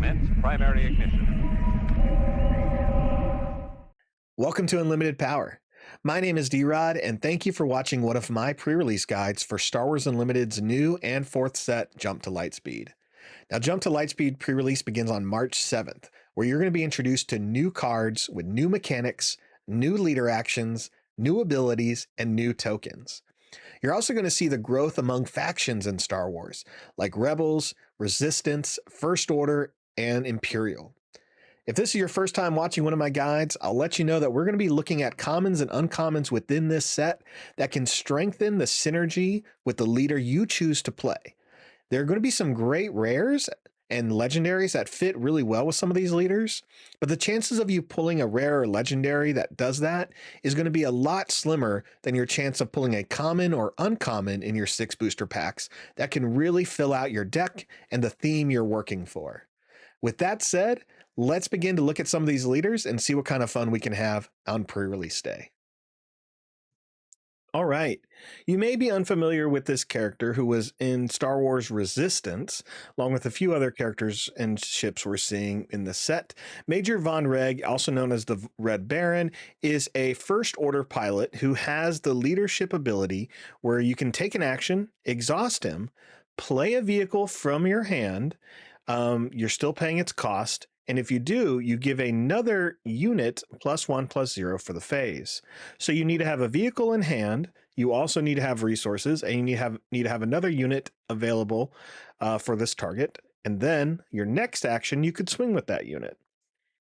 Commence primary ignition. Welcome to Unlimited Power. My name is D-Rod, and thank you for watching one of my pre-release guides for Star Wars Unlimited's new and fourth set, Jump to Lightspeed. Now, Jump to Lightspeed pre-release begins on March 7th, where you're going to be introduced to new cards with new mechanics, new leader actions, new abilities, and new tokens. You're also going to see the growth among factions in Star Wars, like Rebels, Resistance, First Order, and Imperial. If this is your first time watching one of my guides, I'll let you know that we're going to be looking at commons and uncommons within this set that can strengthen the synergy with the leader you choose to play. There are going to be some great rares and legendaries that fit really well with some of these leaders, but the chances of you pulling a rare or legendary that does that is going to be a lot slimmer than your chance of pulling a common or uncommon in your 6 booster packs that can really fill out your deck and the theme you're working for. With that said, let's begin to look at some of these leaders and see what kind of fun we can have on pre-release day. All right, you may be unfamiliar with this character who was in Star Wars Resistance, along with a few other characters and ships we're seeing in the set. Major Vonreg, also known as the Red Baron, is a First Order pilot who has the leadership ability where you can take an action, exhaust him, play a vehicle from your hand. You're still paying its cost. And if you do, you give another unit +1/+0 for the phase. So you need to have a vehicle in hand. You also need to have resources, and you need to have another unit available for this target. And then your next action, you could swing with that unit.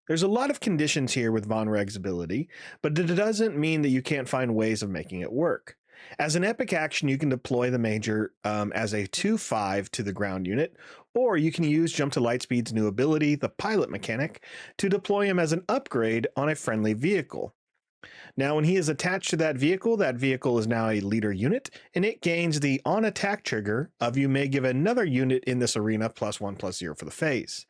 There's a lot of conditions here with Vonreg's ability, but it doesn't mean that you can't find ways of making it work. As an epic action, you can deploy the Major as a 2/5 to the ground unit, or you can use Jump to Lightspeed's new ability, the pilot mechanic, to deploy him as an upgrade on a friendly vehicle. Now, when he is attached to that vehicle is now a leader unit, and it gains the on-attack trigger of you may give another unit in this arena +1/+0 for the phase.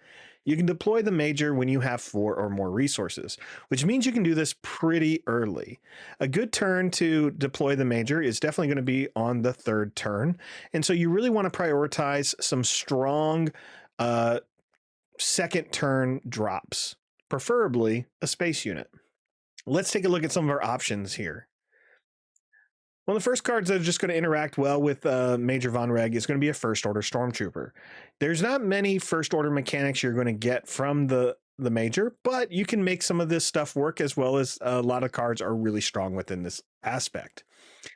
You can deploy the Major when you have 4 or more resources, which means you can do this pretty early. A good turn to deploy the Major is definitely going to be on the 3rd turn, and so you really want to prioritize some strong second turn drops, preferably a space unit. Let's take a look at some of our options here. One of the first cards that are just going to interact well with Major Vonreg is going to be a First Order Stormtrooper. There's not many First Order mechanics you're going to get from the Major, but you can make some of this stuff work, as well as a lot of cards are really strong within this aspect.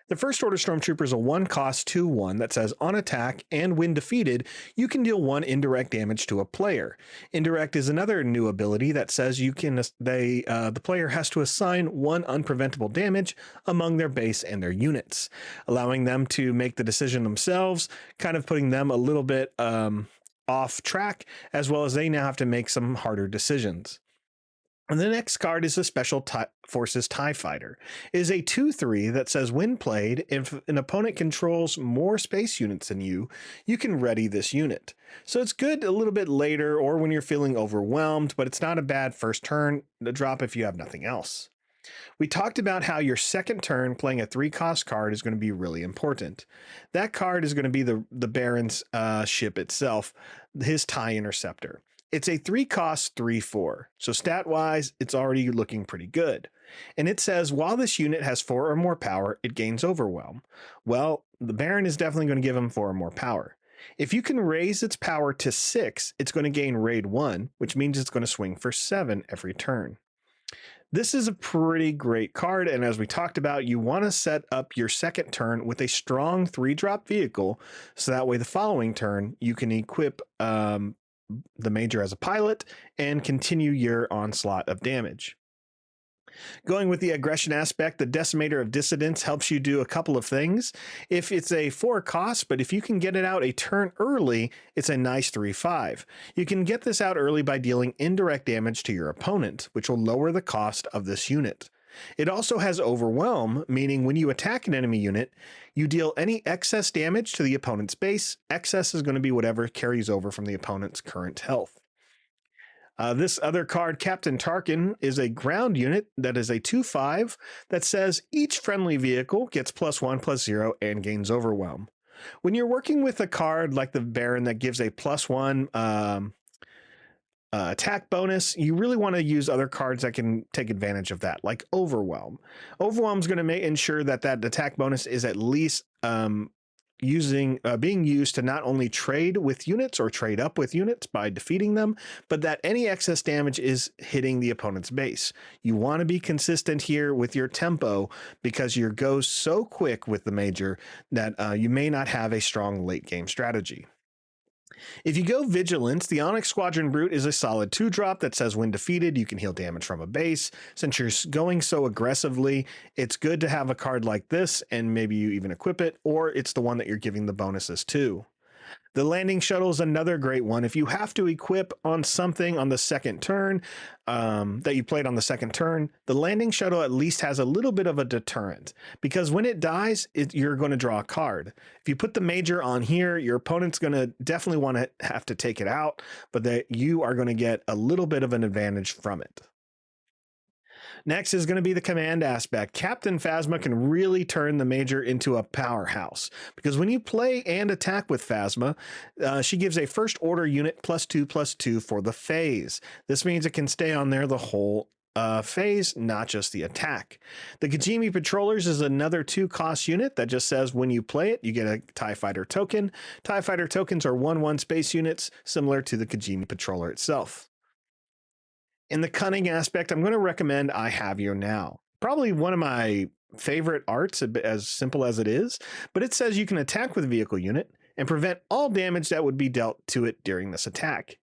The First Order Stormtrooper is a 1-cost 2/1 that says on attack and when defeated, you can deal 1 indirect damage to a player. Indirect is another new ability that says the player has to assign 1 unpreventable damage among their base and their units, allowing them to make the decision themselves, kind of putting them a little bit off track, as well as they now have to make some harder decisions. And the next card is the Special Forces TIE Fighter. It is a 2/3 that says when played, if an opponent controls more space units than you, you can ready this unit. So it's good a little bit later or when you're feeling overwhelmed, but it's not a bad first turn to drop if you have nothing else. We talked about how your second turn playing a 3-cost card is going to be really important. That card is going to be the Baron's ship itself, his TIE Interceptor. It's a 3-cost 3/4, so stat-wise, it's already looking pretty good. And it says, while this unit has 4 or more power, it gains Overwhelm. Well, the Baron is definitely going to give him 4 or more power. If you can raise its power to 6, it's going to gain Raid 1, which means it's going to swing for 7 every turn. This is a pretty great card, and as we talked about, you want to set up your second turn with a strong 3-drop vehicle, so that way the following turn you can equip the Major as a pilot and continue your onslaught of damage. Going with the aggression aspect, the Decimator of Dissidents helps you do a couple of things. If it's a 4 cost, but if you can get it out a turn early, it's a nice 3/5. You can get this out early by dealing indirect damage to your opponent, which will lower the cost of this unit. It also has Overwhelm, meaning when you attack an enemy unit, you deal any excess damage to the opponent's base. Excess is going to be whatever carries over from the opponent's current health. This other card, Captain Tarkin, is a ground unit that is a 2/5 that says each friendly vehicle gets +1/+0 and gains Overwhelm. When you're working with a card like the Baron that gives a +1 attack bonus, you really want to use other cards that can take advantage of that, like Overwhelm. Overwhelm is going to ensure that that attack bonus is at least being used to not only trade with units or trade up with units by defeating them, but that any excess damage is hitting the opponent's base. You want to be consistent here with your tempo because you go so quick with the Major that you may not have a strong late game strategy. If you go Vigilance, the Onyx Squadron Brute is a solid 2-drop that says when defeated, you can heal damage from a base. Since you're going so aggressively, it's good to have a card like this, and maybe you even equip it, or it's the one that you're giving the bonuses to. The Landing Shuttle is another great one. If you have to equip on something on the second turn that you played on the second turn, the Landing Shuttle at least has a little bit of a deterrent because when it dies, you're going to draw a card. If you put the Major on here, your opponent's going to definitely want to have to take it out, but that you are going to get a little bit of an advantage from it. Next is going to be the command aspect. Captain Phasma can really turn the Major into a powerhouse because when you play and attack with Phasma, she gives a first order unit +2/+2 for the phase. This means it can stay on there the whole phase, not just the attack. The Kajimi Patrollers is another 2-cost unit that just says when you play it, you get a TIE Fighter token. TIE Fighter tokens are 1/1 space units, similar to the Kajimi Patroller itself. In the cunning aspect, I'm going to recommend I Have You Now. Probably one of my favorite arts, as simple as it is, but it says you can attack with a vehicle unit and prevent all damage that would be dealt to it during this attack.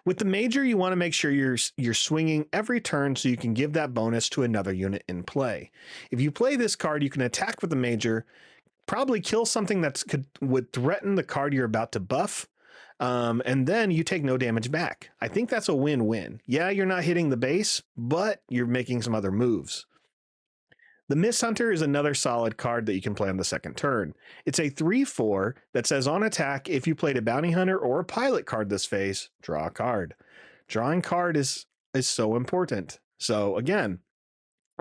With the Major, you want to make sure you're swinging every turn so you can give that bonus to another unit in play. If you play this card, you can attack with the Major, probably kill something that would threaten the card you're about to buff, and then you take no damage back. I think that's a win-win. Yeah, you're not hitting the base, but you're making some other moves. The Miss Hunter is another solid card that you can play on the second turn. It's a 3/4 that says on attack, if you played a Bounty Hunter or a Pilot card this phase, draw a card. Drawing card is so important. So again,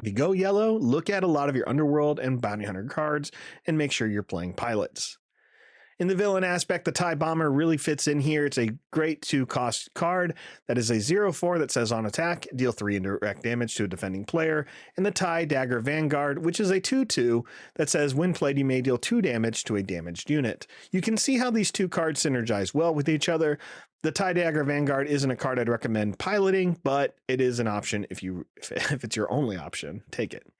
if you go yellow, look at a lot of your Underworld and Bounty Hunter cards and make sure you're playing Pilots. In the villain aspect, the TIE Bomber really fits in here. It's a great 2-cost card that is a 0/4 that says on attack, deal 3 indirect damage to a defending player, and the TIE Dagger Vanguard, which is a 2/2 that says when played, you may deal 2 damage to a damaged unit. You can see how these two cards synergize well with each other. The TIE Dagger Vanguard isn't a card I'd recommend piloting, but it is an option if it's your only option, take it.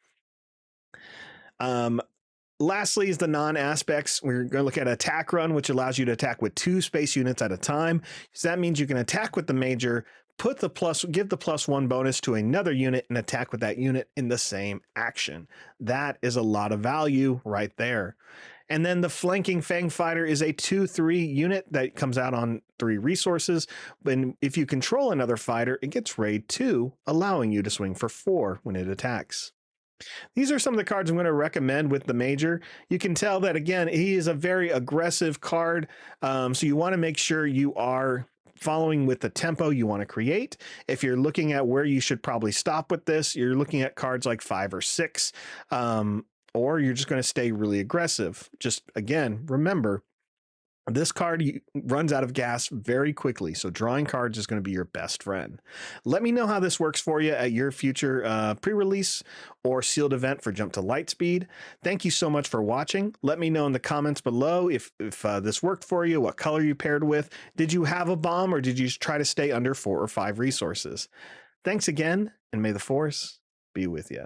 Lastly is the non-aspects. We're going to look at attack run, which allows you to attack with 2 space units at a time. So that means you can attack with the Major, give the +1 bonus to another unit and attack with that unit in the same action. That is a lot of value right there. And then the Flanking Fang Fighter is a 2/3 unit that comes out on 3 resources. And if you control another fighter, it gets raid 2, allowing you to swing for 4 when it attacks. These are some of the cards I'm going to recommend with the Major. You can tell that, again, he is a very aggressive card. So you want to make sure you are following with the tempo you want to create. If you're looking at where you should probably stop with this, you're looking at cards like 5 or 6, or you're just going to stay really aggressive. Just, again, remember, this card runs out of gas very quickly, so drawing cards is going to be your best friend. Let me know how this works for you at your future pre-release or sealed event for Jump to Lightspeed. Thank you so much for watching. Let me know in the comments below if this worked for you, what color you paired with. Did you have a bomb or did you try to stay under 4 or 5 resources? Thanks again, and may the Force be with you.